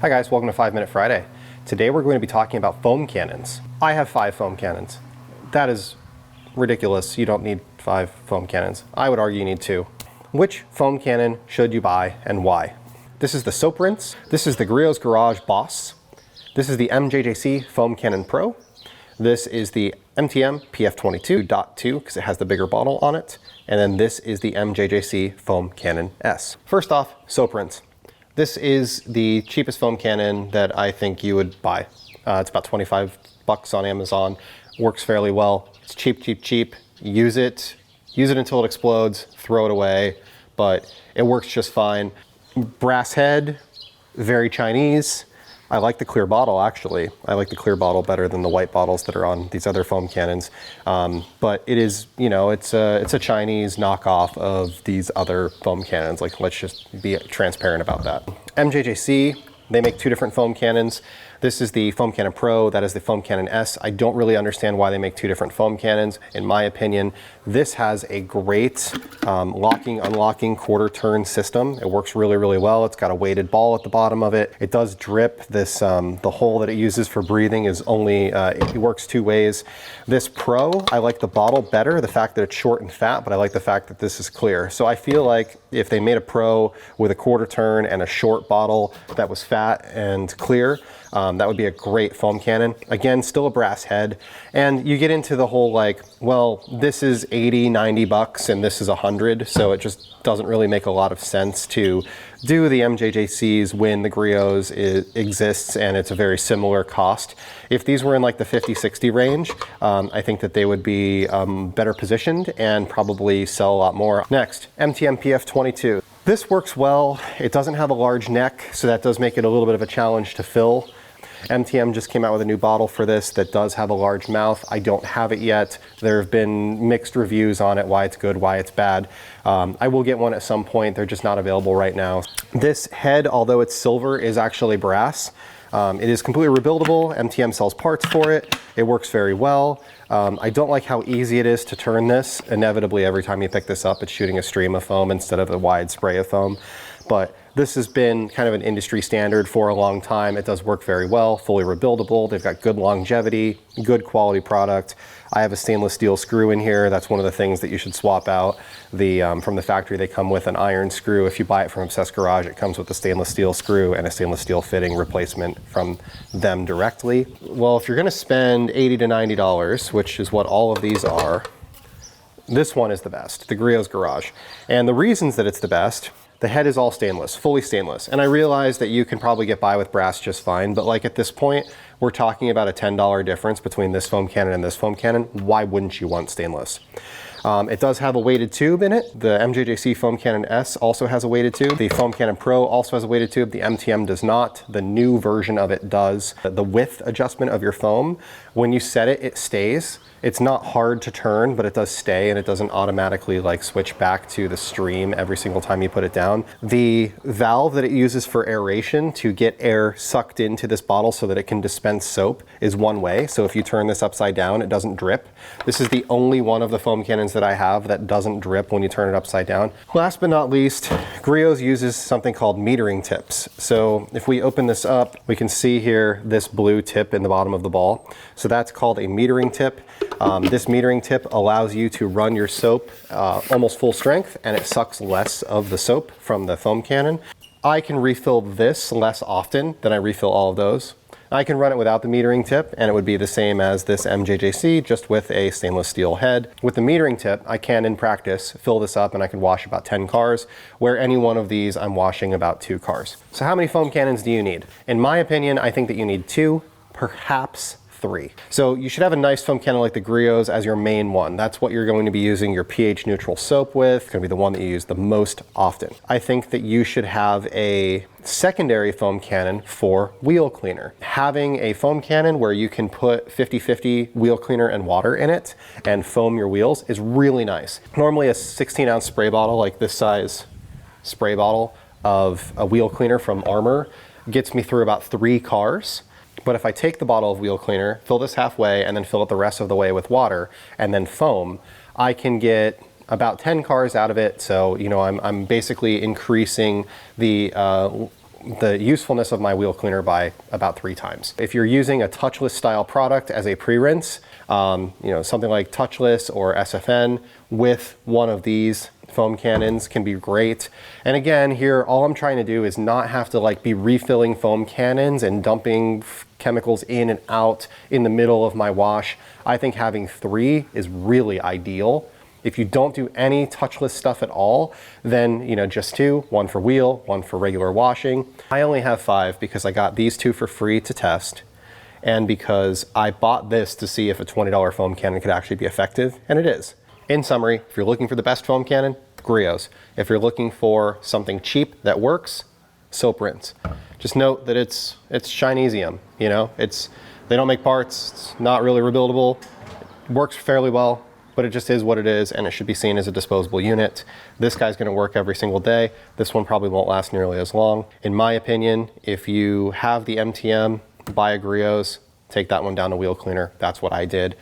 Hi guys, welcome to 5 Minute Friday. Today we're going to be talking about foam cannons. I have 5 foam cannons. That is ridiculous. You don't need 5 foam cannons. I would argue you need 2. Which foam cannon should you buy and why? This is the SoapRinse. This is the Griot's Garage Boss. This is the MJJC Foam Cannon Pro. This is the MTM PF22.2 because it has the bigger bottle on it. And then this is the MJJC Foam Cannon S. First off, SoapRinse. This is the cheapest foam cannon that I think you would buy. It's about 25 bucks on Amazon. Works fairly well. It's cheap, cheap, cheap. Use it until it explodes, throw it away, but it works just fine. Brass head, very Chinese. I like the clear bottle actually. I like the clear bottle better than the white bottles that are on these other foam cannons. But it is, you know, it's a Chinese knockoff of these other foam cannons. Like, let's just be transparent about that. MJJC, they make 2 different foam cannons. This is the Foam Cannon Pro, that is the Foam Cannon S. I don't really understand why they make 2 different foam cannons. In my opinion, this has a great locking, unlocking quarter turn system. It works really, really well. It's got a weighted ball at the bottom of it. It does drip. This, the hole that it uses for breathing is only, it works 2 ways. This Pro, I like the bottle better, the fact that it's short and fat, but I like the fact that this is clear. So I feel like if they made a Pro with a quarter turn and a short bottle that was fat and clear, that would be a great foam cannon. Again, still a brass head. And you get into the whole like, well, this is 80, 90 bucks and this is 100. So it just doesn't really make a lot of sense to do the MJJCs when the Griots exists and it's a very similar cost. If these were in like the 50, 60 range, I think that they would be better positioned and probably sell a lot more. Next, MTM PF22. This works well. It doesn't have a large neck, so that does make it a little bit of a challenge to fill. MTM just came out with a new bottle for this that does have a large mouth. I don't have it yet. There have been mixed reviews on it, why it's good, why it's bad. I will get one at some point. They're just not available right now. This head, although it's silver, is actually brass. It is completely rebuildable. MTM sells parts for it. It works very well. I don't like how easy it is to turn this. Inevitably, every time you pick this up, it's shooting a stream of foam instead of a wide spray of foam. But this has been kind of an industry standard for a long time. It does work very well, fully rebuildable. They've got good longevity, good quality product. I have a stainless steel screw in here. That's one of the things that you should swap out. From the factory, they come with an iron screw. If you buy it from Obsessed Garage, it comes with a stainless steel screw and a stainless steel fitting replacement from them directly. Well, if you're gonna spend $80 to $90, which is what all of these are, this one is the best, the Griot's Garage. And the reasons that it's the best: the head is all stainless, fully stainless. And I realize that you can probably get by with brass just fine, but like at this point, we're talking about a $10 difference between this foam cannon and this foam cannon. Why wouldn't you want stainless? It does have a weighted tube in it. The MJJC Foam Cannon S also has a weighted tube. The Foam Cannon Pro also has a weighted tube. The MTM does not. The new version of it does. The width adjustment of your foam, when you set it, it stays. It's not hard to turn, but it does stay and it doesn't automatically like switch back to the stream every single time you put it down. The valve that it uses for aeration to get air sucked into this bottle so that it can dispense soap is one way. So if you turn this upside down, it doesn't drip. This is the only one of the foam cannons that I have that doesn't drip when you turn it upside down. Last but not least, Griot's uses something called metering tips. So if we open this up, we can see here this blue tip in the bottom of the ball. So that's called a metering tip. This metering tip allows you to run your soap almost full strength and it sucks less of the soap from the foam cannon. I can refill this less often than I refill all of those. I can run it without the metering tip and it would be the same as this MJJC, just with a stainless steel head. With the metering tip, I can in practice fill this up and I can wash about 10 cars, where any one of these I'm washing about 2 cars. So how many foam cannons do you need? In my opinion, I think that you need 2, perhaps 3. So you should have a nice foam cannon like the Griot's as your main one. That's what you're going to be using your pH neutral soap with. It's going to be the one that you use the most often. I think that you should have a secondary foam cannon for wheel cleaner. Having a foam cannon where you can put 50-50 wheel cleaner and water in it and foam your wheels is really nice. Normally a 16-ounce spray bottle, like this size spray bottle of a wheel cleaner from Armor, gets me through about 3 cars. But if I take the bottle of wheel cleaner, fill this halfway, and then fill it the rest of the way with water, and then foam, I can get about 10 cars out of it. So, you know, I'm basically increasing the the usefulness of my wheel cleaner by about 3 times. If you're using a touchless style product as a pre-rinse, you know, something like touchless or SFN with one of these foam cannons can be great. And again, here, all I'm trying to do is not have to like be refilling foam cannons and dumping chemicals in and out in the middle of my wash. I think having 3 is really ideal. If you don't do any touchless stuff at all, then, you know, just 2, 1 for wheel, 1 for regular washing. I only have 5 because I got these 2 for free to test, and because I bought this to see if a $20 foam cannon could actually be effective, and it is. In summary, if you're looking for the best foam cannon, Griot. If you're looking for something cheap that works, SoapRinse. Just note that it's Chinesium, you know? They don't make parts, it's not really rebuildable, it works fairly well, but it just is what it is, and it should be seen as a disposable unit. This guy's gonna work every single day. This one probably won't last nearly as long. In my opinion, if you have the MTM, buy a Griot, take that one down to wheel cleaner. That's what I did.